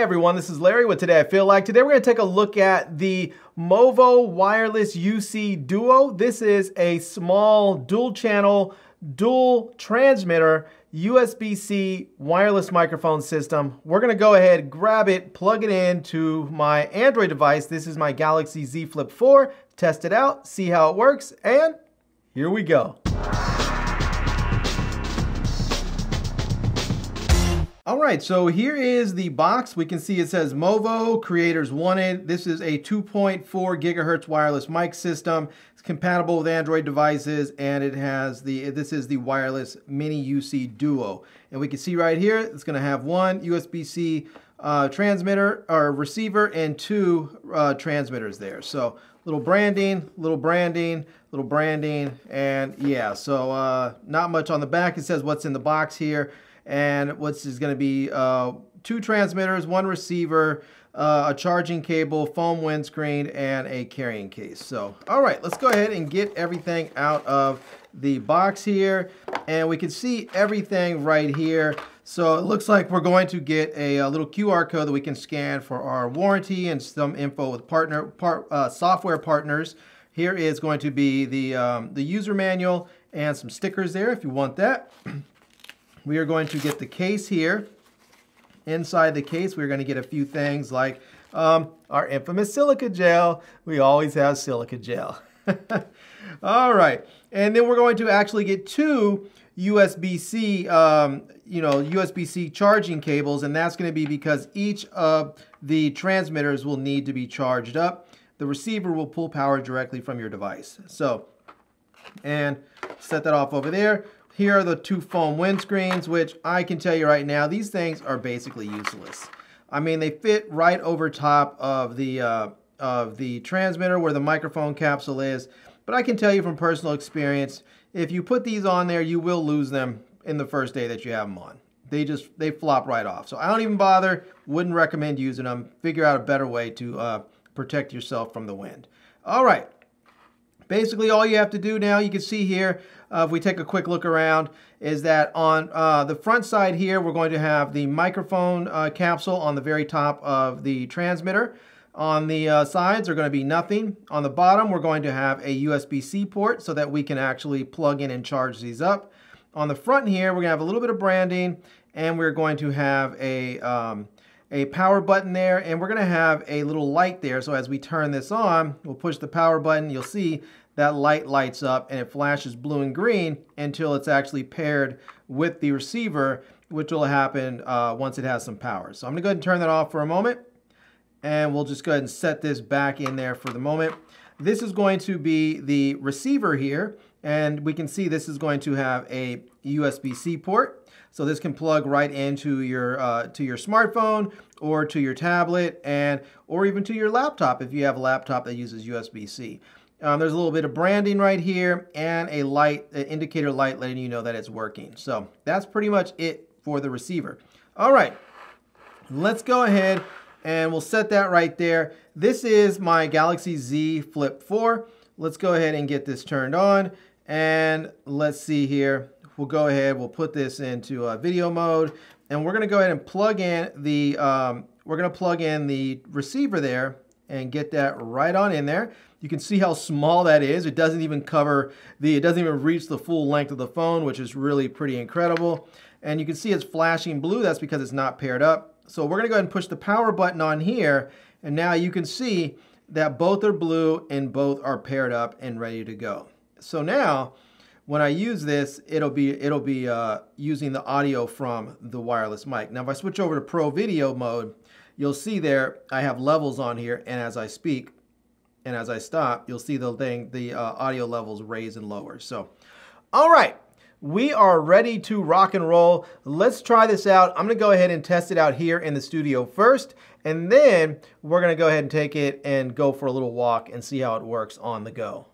everyone, this is Larry with Today I Feel Like. Today we're going to take a look at the Movo Wireless UC Duo. This is a small dual channel, dual transmitter, USB-C wireless microphone system. We're going to go ahead, grab it, plug it into my Android device. This is my Galaxy Z Flip 4. Test it out, see how it works, and here we go. All right, so here is the box. We can see it says Movo, creators wanted. This is a 2.4 gigahertz wireless mic system. It's compatible with Android devices, and it has this is the wireless mini UC Duo. And we can see right here, it's gonna have one USB-C transmitter or receiver and two transmitters there. So little branding, and yeah, so not much on the back. It says what's in the box here. And what's is going to be two transmitters, one receiver, a charging cable, foam windscreen, and a carrying case. So, all right, let's go ahead and get everything out of the box here. And we can see everything right here. So it looks like we're going to get a little QR code that we can scan for our warranty and some info with software partners. Here is going to be the user manual and some stickers there if you want that. We are going to get the case here. Inside the case, we're going to get a few things like our infamous silica gel. We always have silica gel. All right, and then we're going to actually get two USB-C, USB-C charging cables, and that's going to be because each of the transmitters will need to be charged up. The receiver will pull power directly from your device. So, and set that off over there. Here are the two foam windscreens, which I can tell you right now, these things are basically useless. I mean, they fit right over top of the transmitter where the microphone capsule is. But I can tell you from personal experience, if you put these on there, you will lose them in the first day that you have them on. They flop right off. So I don't even bother, wouldn't recommend using them. Figure out a better way to protect yourself from the wind. All right. Basically, all you have to do now, you can see here, if we take a quick look around, is that on the front side here, we're going to have the microphone capsule on the very top of the transmitter. On the sides are going to be nothing. On the bottom, we're going to have a USB-C port so that we can actually plug in and charge these up. On the front here, we're going to have a little bit of branding, and we're going to have a power button there, and we're going to have a little light there. So as we turn this on, we'll push the power button. You'll see that light lights up and it flashes blue and green until it's actually paired with the receiver, which will happen once it has some power. So I'm going to go ahead and turn that off for a moment, and we'll just go ahead and set this back in there for the moment. This is going to be the receiver here, and we can see this is going to have a USB-C port. So this can plug right into your smartphone or to your tablet or even to your laptop if you have a laptop that uses USB-C. There's a little bit of branding right here and a light, an indicator light letting you know that it's working. So that's pretty much it for the receiver. All right, let's go ahead and we'll set that right there. This is my Galaxy Z Flip 4. Let's go ahead and get this turned on, and let's see here. We'll go ahead, we'll put this into video mode, and we're gonna go ahead and plug in the receiver there and get that right on in there. You can see how small that is. It doesn't even it doesn't even reach the full length of the phone, which is really pretty incredible. And you can see it's flashing blue. That's because it's not paired up. So we're gonna go ahead and push the power button on here, and now you can see that both are blue and both are paired up and ready to go. So now, when I use this, it'll be using the audio from the wireless mic. Now, if I switch over to Pro Video mode, you'll see there I have levels on here, and as I speak and as I stop, you'll see the audio levels raise and lower. So, all right, we are ready to rock and roll. Let's try this out. I'm gonna go ahead and test it out here in the studio first, and then we're gonna go ahead and take it and go for a little walk and see how it works on the go.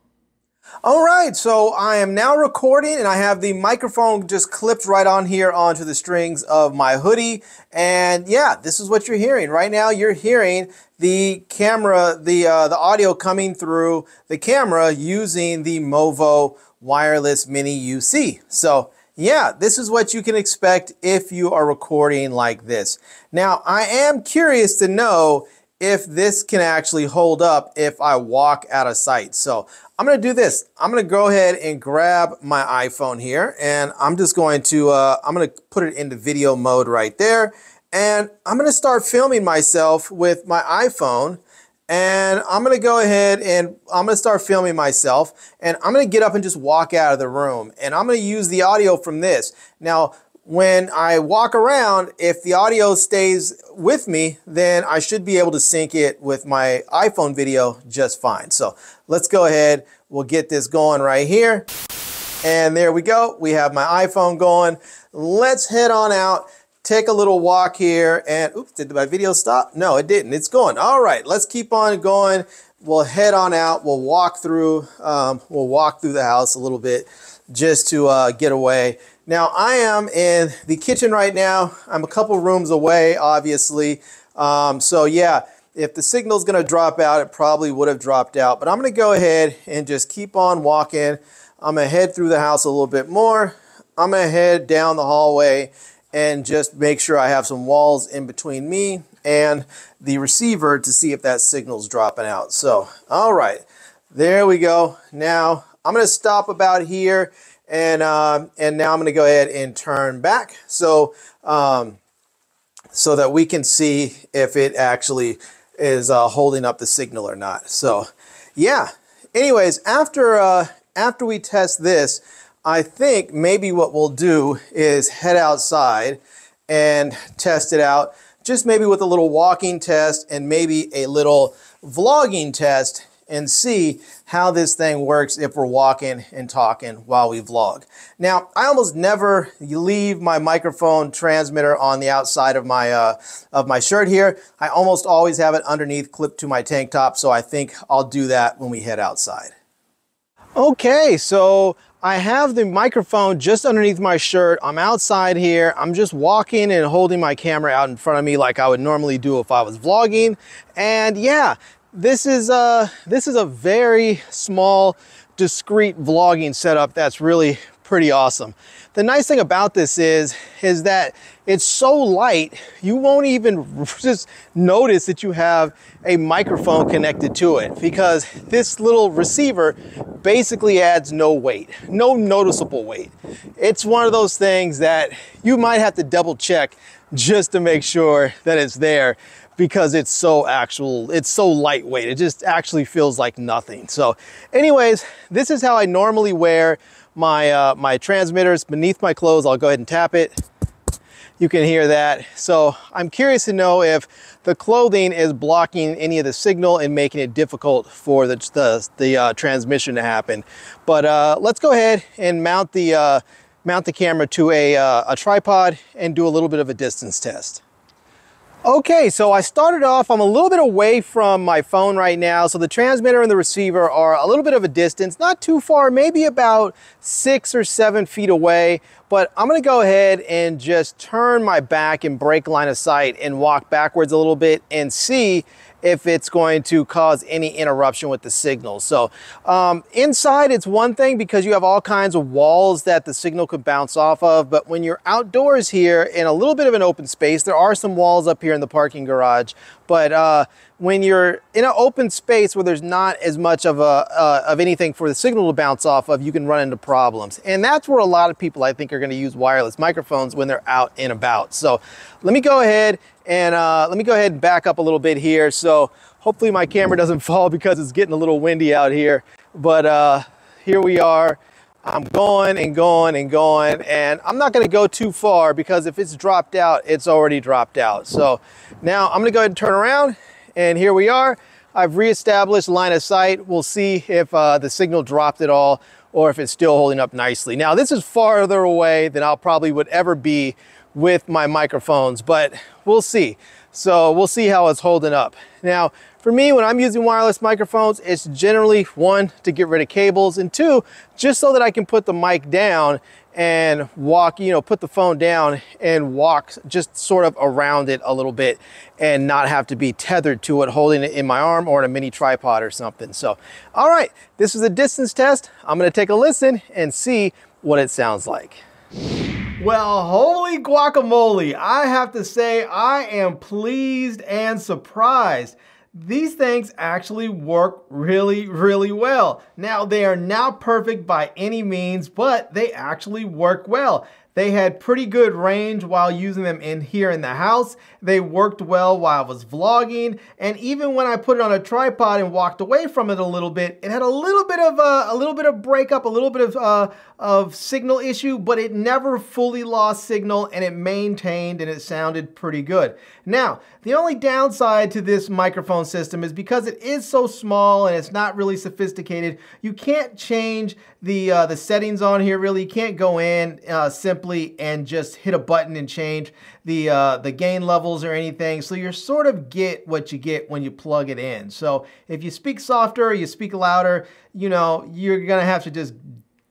All right, so I am now recording, and I have the microphone just clipped right on here onto the strings of my hoodie. And yeah, this is what you're hearing. Right now you're hearing the camera, the audio coming through the camera using the Movo Wireless Mini UC. So yeah, this is what you can expect if you are recording like this. Now, I am curious to know if this can actually hold up if I walk out of sight. So I'm going to do this. I'm going to go ahead and grab my iPhone here, and I'm just going to, I'm going to put it into video mode right there. And I'm going to start filming myself with my iPhone. And I'm going to go ahead and I'm going to start filming myself, and I'm going to get up and just walk out of the room, and I'm going to use the audio from this. Now, when I walk around, if the audio stays with me, then I should be able to sync it with my iPhone video just fine. So let's go ahead. We'll get this going right here. And there we go. We have my iPhone going. Let's head on out. Take a little walk here, and oops, did my video stop? No, it didn't. It's going. All right, let's keep on going. We'll head on out. We'll walk through the house a little bit just to get away. Now, I am in the kitchen right now. I'm a couple rooms away, obviously. So yeah, if the signal's gonna drop out, it probably would have dropped out, but I'm gonna go ahead and just keep on walking. I'm gonna head through the house a little bit more. I'm gonna head down the hallway and just make sure I have some walls in between me and the receiver to see if that signal's dropping out. So, all right, there we go. Now, I'm gonna stop about here, and now I'm gonna go ahead and turn back so, so that we can see if it actually is holding up the signal or not. So, yeah, anyways, after we test this, I think maybe what we'll do is head outside and test it out, just maybe with a little walking test and maybe a little vlogging test, and see how this thing works if we're walking and talking while we vlog. Now, I almost never leave my microphone transmitter on the outside of my shirt here. I almost always have it underneath, clipped to my tank top, so I think I'll do that when we head outside. Okay, so I have the microphone just underneath my shirt. I'm outside here. I'm just walking and holding my camera out in front of me like I would normally do if I was vlogging. And yeah, this is a very small, discreet vlogging setup that's really pretty awesome. The nice thing about this is that it's so light, you won't even just notice that you have a microphone connected to it, because this little receiver basically adds no weight, no noticeable weight. It's one of those things that you might have to double check just to make sure that it's there, because it's so lightweight. It just actually feels like nothing. So anyways, this is how I normally wear my transmitters beneath my clothes. I'll go ahead and tap it. You can hear that. So I'm curious to know if the clothing is blocking any of the signal and making it difficult for the transmission to happen. But let's go ahead and mount the camera to a tripod and do a little bit of a distance test. Okay, so I started off, I'm a little bit away from my phone right now, so the transmitter and the receiver are a little bit of a distance, not too far, maybe about 6 or 7 feet away, but I'm gonna go ahead and just turn my back and break line of sight and walk backwards a little bit and see if it's going to cause any interruption with the signal. So inside it's one thing because you have all kinds of walls that the signal could bounce off of, but when you're outdoors here in a little bit of an open space, there are some walls up here in the parking garage, but when you're in an open space where there's not as much of anything for the signal to bounce off of, you can run into problems. And that's where a lot of people, I think, are gonna use wireless microphones when they're out and about. So let me go ahead and back up a little bit here. So hopefully my camera doesn't fall because it's getting a little windy out here. But here we are. I'm going and going and going, and I'm not gonna go too far because if it's dropped out, it's already dropped out. So now I'm gonna go ahead and turn around, and here we are. I've reestablished line of sight. We'll see if the signal dropped at all or if it's still holding up nicely. Now this is farther away than I'll probably would ever be with my microphones, but we'll see. So we'll see how it's holding up. Now, for me, when I'm using wireless microphones, it's generally 1, to get rid of cables, and 2, just so that I can put the mic down and walk, put the phone down and walk just sort of around it a little bit and not have to be tethered to it, holding it in my arm or in a mini tripod or something. So, all right, this is a distance test. I'm gonna take a listen and see what it sounds like. Well, holy guacamole, I have to say I am pleased and surprised. These things actually work really, really well. Now, they are not perfect by any means, but they actually work well. They had pretty good range while using them in here in the house. They worked well while I was vlogging, and even when I put it on a tripod and walked away from it a little bit, it had a little bit of breakup, a little bit of signal issue, but it never fully lost signal, and it maintained, and it sounded pretty good. Now, the only downside to this microphone system is because it is so small and it's not really sophisticated, you can't change the settings on here really. You can't go in simply and just hit a button and change the gain levels or anything. So you sort of get what you get when you plug it in. So if you speak softer or you speak louder, you know, you're gonna have to just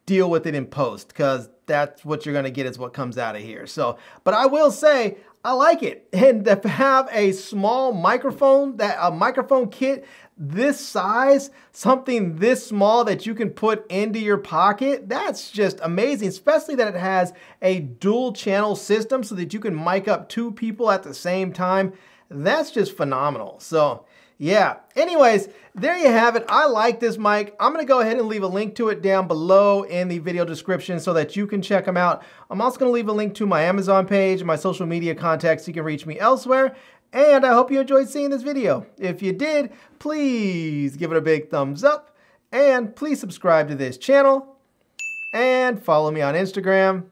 deal with it in post, because that's what you're gonna get is what comes out of here. So, but I will say, I like it. And to have a small microphone, a microphone kit this size, something this small that you can put into your pocket, that's just amazing, especially that it has a dual channel system so that you can mic up 2 people at the same time. That's just phenomenal. So yeah, anyways, there you have it. I like this mic. I'm gonna go ahead and leave a link to it down below in the video description so that you can check them out. I'm also gonna leave a link to my Amazon page and my social media contacts so you can reach me elsewhere. And I hope you enjoyed seeing this video. If you did, please give it a big thumbs up, and please subscribe to this channel and follow me on Instagram.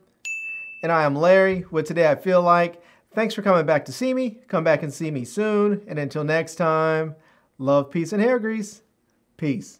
And I am Larry with Today I Feel Like. Thanks for coming back to see me. Come back and see me soon. And until next time, love, peace, and hair grease. Peace.